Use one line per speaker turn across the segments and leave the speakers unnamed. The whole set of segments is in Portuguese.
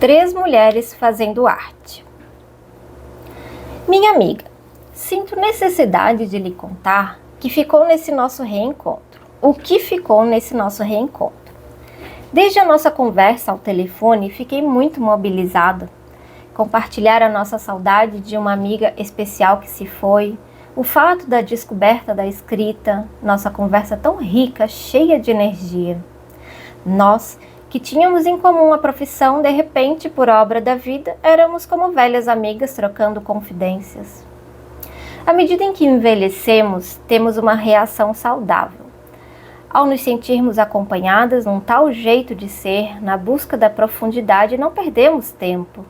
Três mulheres fazendo arte. Minha amiga, sinto necessidade de lhe contar que ficou nesse nosso reencontro. O que ficou nesse nosso reencontro? Desde a nossa conversa ao telefone, fiquei muito mobilizada. Compartilhar a nossa saudade de uma amiga especial que se foi, o fato da descoberta da escrita, nossa conversa tão rica, cheia de energia. Nós, que tínhamos em comum a profissão, de repente, por obra da vida, éramos como velhas amigas trocando confidências. À medida em que envelhecemos, temos uma reação saudável. Ao nos sentirmos acompanhadas num tal jeito de ser, na busca da profundidade, não perdemos tempo.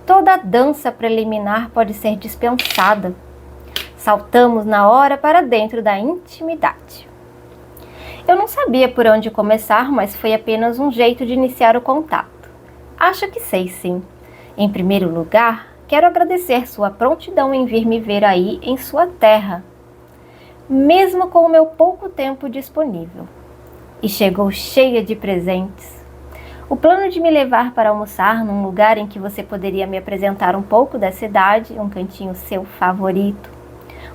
Toda a dança preliminar pode ser dispensada. Saltamos na hora para dentro da intimidade. Eu não sabia por onde começar, mas foi apenas um jeito de iniciar o contato. Acho que sei, sim. Em primeiro lugar, quero agradecer sua prontidão em vir me ver aí em sua terra, mesmo com o meu pouco tempo disponível. E chegou cheia de presentes. O plano de me levar para almoçar num lugar em que você poderia me apresentar um pouco da cidade, um cantinho seu favorito.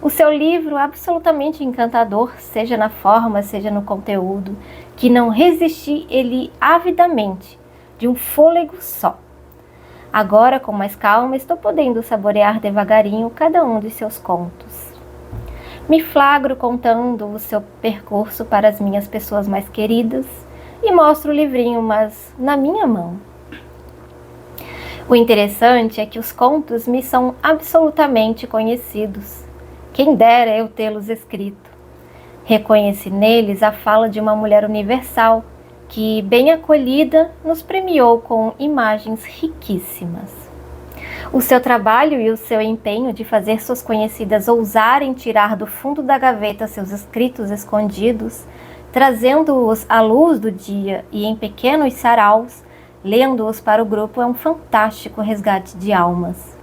O seu livro absolutamente encantador, seja na forma, seja no conteúdo, que não resisti e li avidamente, de um fôlego só. Agora, com mais calma, estou podendo saborear devagarinho cada um de seus contos. Me flagro contando o seu percurso para as minhas pessoas mais queridas e mostro o livrinho, mas na minha mão. O interessante é que os contos me são absolutamente conhecidos. Quem dera eu tê-los escrito. Reconheci neles a fala de uma mulher universal que, bem acolhida, nos premiou com imagens riquíssimas. O seu trabalho e o seu empenho de fazer suas conhecidas ousarem tirar do fundo da gaveta seus escritos escondidos, trazendo-os à luz do dia e em pequenos saraus, lendo-os para o grupo, é um fantástico resgate de almas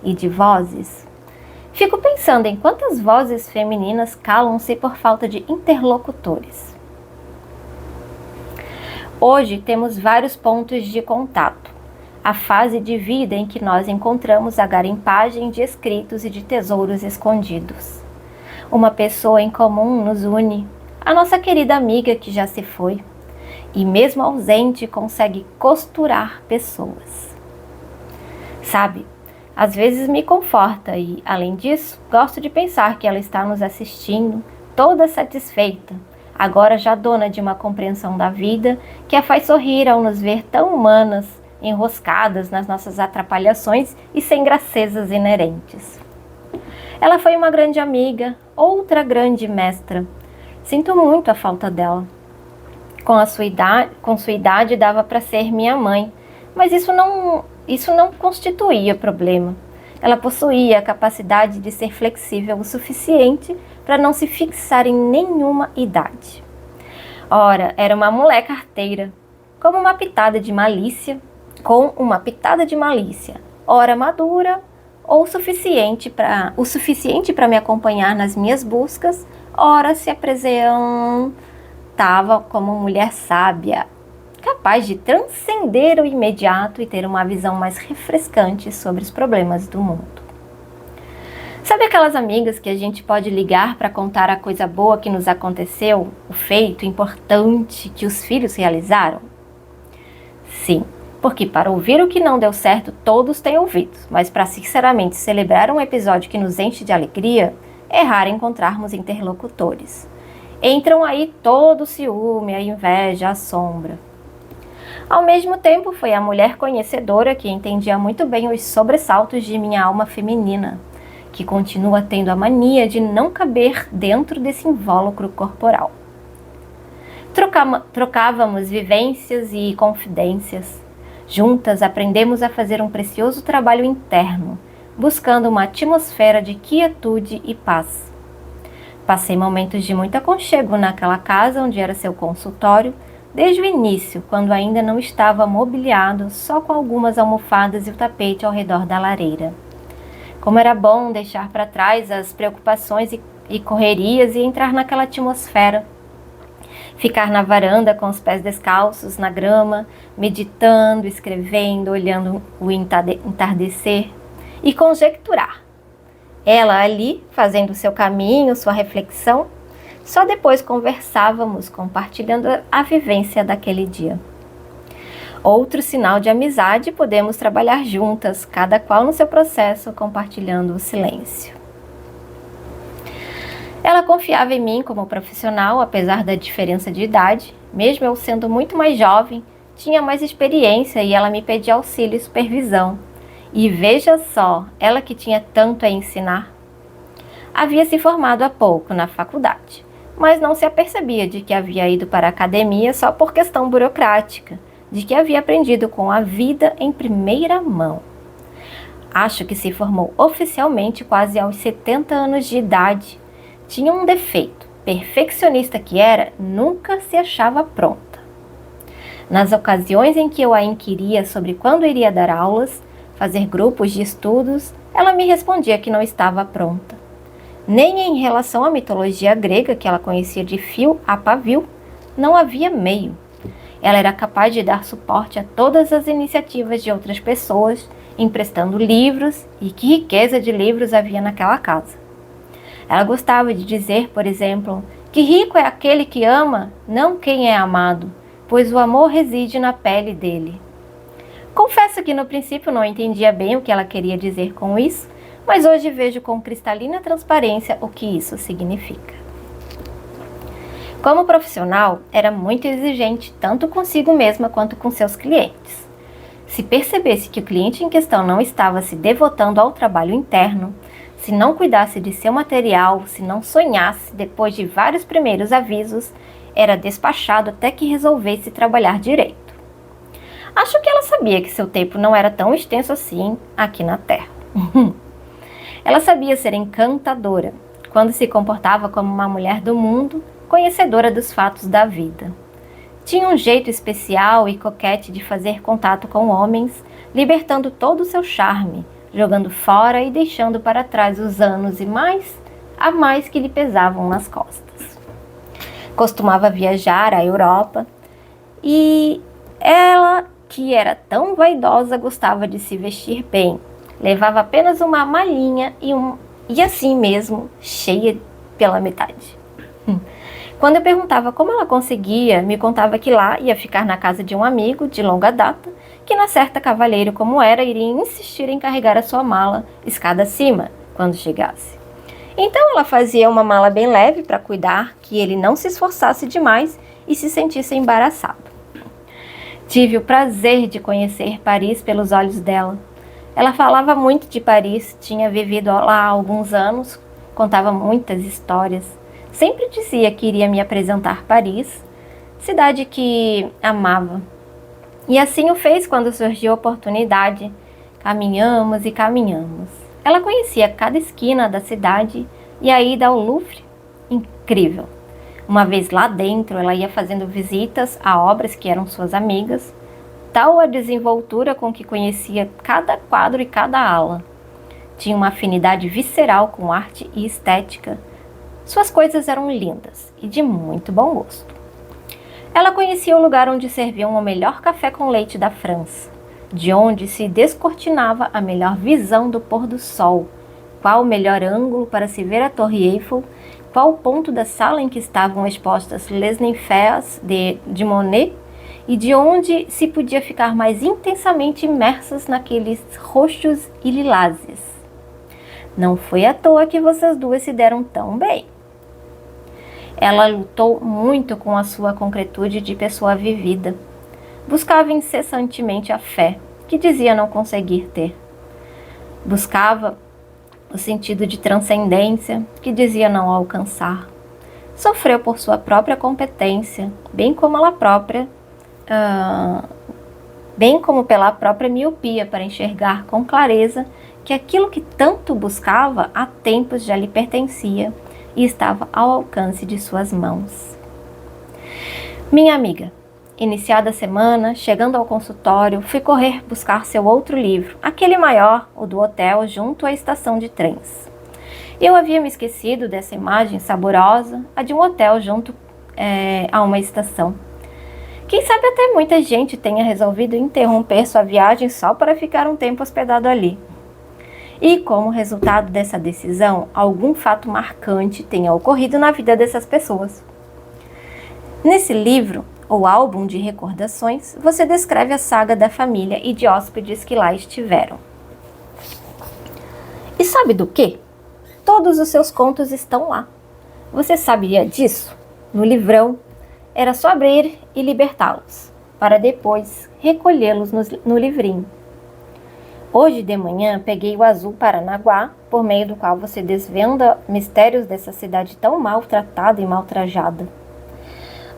e de vozes. Fico pensando em quantas vozes femininas calam-se por falta de interlocutores. Hoje temos vários pontos de contato. A fase de vida em que nós encontramos a garimpagem de escritos e de tesouros escondidos. Uma pessoa em comum nos une, a nossa querida amiga que já se foi, e mesmo ausente consegue costurar pessoas. Sabe? Às vezes me conforta e, além disso, gosto de pensar que ela está nos assistindo, toda satisfeita, agora já dona de uma compreensão da vida que a faz sorrir ao nos ver tão humanas, enroscadas nas nossas atrapalhações e sem gracezas inerentes. Ela foi uma grande amiga, outra grande mestra. Sinto muito a falta dela. Com sua idade dava para ser minha mãe, mas isso não constituía problema. Ela possuía a capacidade de ser flexível o suficiente para não se fixar em nenhuma idade. Ora, era uma moleca arteira, com uma pitada de malícia, ora madura, ou o suficiente para me acompanhar nas minhas buscas, ora se apresentava como mulher sábia, capaz de transcender o imediato e ter uma visão mais refrescante sobre os problemas do mundo. Sabe aquelas amigas que a gente pode ligar para contar a coisa boa que nos aconteceu, o feito importante que os filhos realizaram? Sim, porque para ouvir o que não deu certo todos têm ouvidos, mas para sinceramente celebrar um episódio que nos enche de alegria, é raro encontrarmos interlocutores. Entram aí todo o ciúme, a inveja, a sombra. Ao mesmo tempo, foi a mulher conhecedora que entendia muito bem os sobressaltos de minha alma feminina, que continua tendo a mania de não caber dentro desse invólucro corporal. Trocávamos vivências e confidências. Juntas aprendemos a fazer um precioso trabalho interno, buscando uma atmosfera de quietude e paz. Passei momentos de muito aconchego naquela casa onde era seu consultório, desde o início, quando ainda não estava mobiliado, só com algumas almofadas e o tapete ao redor da lareira. Como era bom deixar para trás as preocupações e correrias e entrar naquela atmosfera. Ficar na varanda com os pés descalços na grama, meditando, escrevendo, olhando o entardecer e conjecturar. Ela ali, fazendo seu caminho, sua reflexão, só depois conversávamos, compartilhando a vivência daquele dia. Outro sinal de amizade, podemos trabalhar juntas, cada qual no seu processo, compartilhando o silêncio. Ela confiava em mim como profissional, apesar da diferença de idade. Mesmo eu sendo muito mais jovem, tinha mais experiência e ela me pedia auxílio e supervisão. E veja só, ela que tinha tanto a ensinar. Havia se formado há pouco na faculdade, mas não se apercebia de que havia ido para a academia só por questão burocrática, de que havia aprendido com a vida em primeira mão. Acho que se formou oficialmente quase aos 70 anos de idade. Tinha um defeito: perfeccionista que era, nunca se achava pronta. Nas ocasiões em que eu a inquiria sobre quando iria dar aulas, fazer grupos de estudos, ela me respondia que não estava pronta. Nem em relação à mitologia grega, que ela conhecia de fio a pavio, não havia meio. Ela era capaz de dar suporte a todas as iniciativas de outras pessoas, emprestando livros, e que riqueza de livros havia naquela casa. Ela gostava de dizer, por exemplo, que rico é aquele que ama, não quem é amado, pois o amor reside na pele dele. Confesso que no princípio não entendia bem o que ela queria dizer com isso, mas hoje vejo com cristalina transparência o que isso significa. Como profissional, era muito exigente, tanto consigo mesma quanto com seus clientes. Se percebesse que o cliente em questão não estava se devotando ao trabalho interno, se não cuidasse de seu material, se não sonhasse, depois de vários primeiros avisos, era despachado até que resolvesse trabalhar direito. Acho que ela sabia que seu tempo não era tão extenso assim aqui na Terra. Ela sabia ser encantadora, quando se comportava como uma mulher do mundo, conhecedora dos fatos da vida. Tinha um jeito especial e coquete de fazer contato com homens, libertando todo o seu charme, jogando fora e deixando para trás os anos e mais a mais que lhe pesavam nas costas. Costumava viajar à Europa e ela, que era tão vaidosa, gostava de se vestir bem. Levava apenas uma malinha e assim mesmo, cheia pela metade. Quando eu perguntava como ela conseguia, me contava que lá ia ficar na casa de um amigo de longa data, que na certa cavalheiro como era, iria insistir em carregar a sua mala escada acima, quando chegasse. Então ela fazia uma mala bem leve para cuidar que ele não se esforçasse demais e se sentisse embaraçado. Tive o prazer de conhecer Paris pelos olhos dela. Ela falava muito de Paris, tinha vivido lá há alguns anos, contava muitas histórias. Sempre dizia que iria me apresentar Paris, cidade que amava. E assim o fez quando surgiu a oportunidade. Caminhamos e caminhamos. Ela conhecia cada esquina da cidade e a ida ao Louvre, incrível. Uma vez lá dentro, ela ia fazendo visitas a obras que eram suas amigas, tal a desenvoltura com que conhecia cada quadro e cada ala. Tinha uma afinidade visceral com arte e estética. Suas coisas eram lindas e de muito bom gosto. Ela conhecia o lugar onde serviam o melhor café com leite da França, de onde se descortinava a melhor visão do pôr do sol, qual o melhor ângulo para se ver a Torre Eiffel, qual o ponto da sala em que estavam expostas Les Nymphéas de Monet, e de onde se podia ficar mais intensamente imersas naqueles roxos e lilazes. Não foi à toa que vocês duas se deram tão bem. Ela lutou muito com a sua concretude de pessoa vivida. Buscava incessantemente a fé, que dizia não conseguir ter. Buscava o sentido de transcendência, que dizia não alcançar. Sofreu por sua própria competência, bem como pela própria miopia, para enxergar com clareza que aquilo que tanto buscava há tempos já lhe pertencia e estava ao alcance de suas mãos. Minha amiga, iniciada a semana, chegando ao consultório, fui correr buscar seu outro livro, aquele maior, o do hotel, junto à estação de trens. Eu havia me esquecido dessa imagem saborosa, a de um hotel junto a uma estação. Quem sabe até muita gente tenha resolvido interromper sua viagem só para ficar um tempo hospedado ali. E como resultado dessa decisão, algum fato marcante tenha ocorrido na vida dessas pessoas. Nesse livro, ou álbum de recordações, você descreve a saga da família e de hóspedes que lá estiveram. E sabe do quê? Todos os seus contos estão lá. Você sabia disso? No livrão. Era só abrir e libertá-los, para depois recolhê-los no livrinho. Hoje de manhã peguei o Azul Paranaguá, por meio do qual você desvenda mistérios dessa cidade tão maltratada e maltrajada.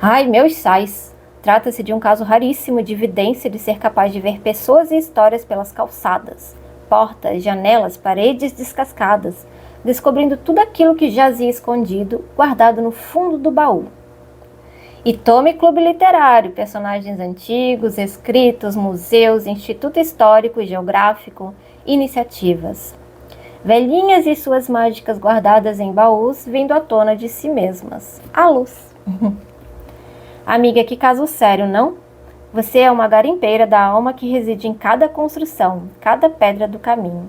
Ai, meus sais! Trata-se de um caso raríssimo de evidência de ser capaz de ver pessoas e histórias pelas calçadas, portas, janelas, paredes descascadas, descobrindo tudo aquilo que jazia escondido, guardado no fundo do baú. E tome clube literário, personagens antigos, escritos, museus, instituto histórico e geográfico, iniciativas. Velhinhas e suas mágicas guardadas em baús, vindo à tona de si mesmas. À luz. Amiga, que caso sério, não? Você é uma garimpeira da alma que reside em cada construção, cada pedra do caminho.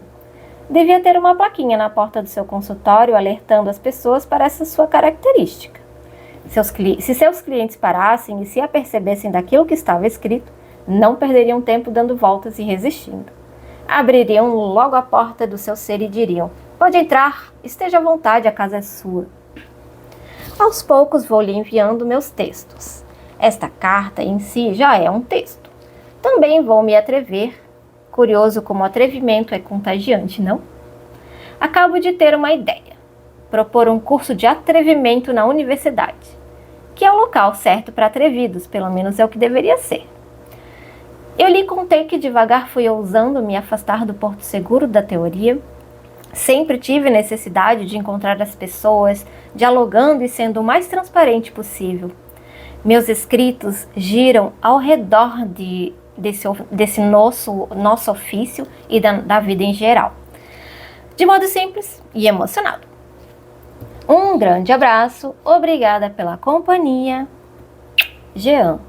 Devia ter uma plaquinha na porta do seu consultório alertando as pessoas para essa sua característica. Se seus clientes parassem e se apercebessem daquilo que estava escrito, não perderiam tempo dando voltas e resistindo. Abririam logo a porta do seu ser e diriam: pode entrar, esteja à vontade, a casa é sua. Aos poucos vou lhe enviando meus textos. Esta carta em si já é um texto. Também vou me atrever. Curioso como o atrevimento é contagiante, não? Acabo de ter uma ideia. Propor um curso de atrevimento na universidade, que é o local certo para atrevidos, pelo menos é o que deveria ser. Eu lhe contei que devagar fui ousando me afastar do porto seguro da teoria. Sempre tive necessidade de encontrar as pessoas, dialogando e sendo o mais transparente possível. Meus escritos giram ao redor desse nosso ofício e da vida em geral, de modo simples e emocionado. Um grande abraço, obrigada pela companhia, Jean.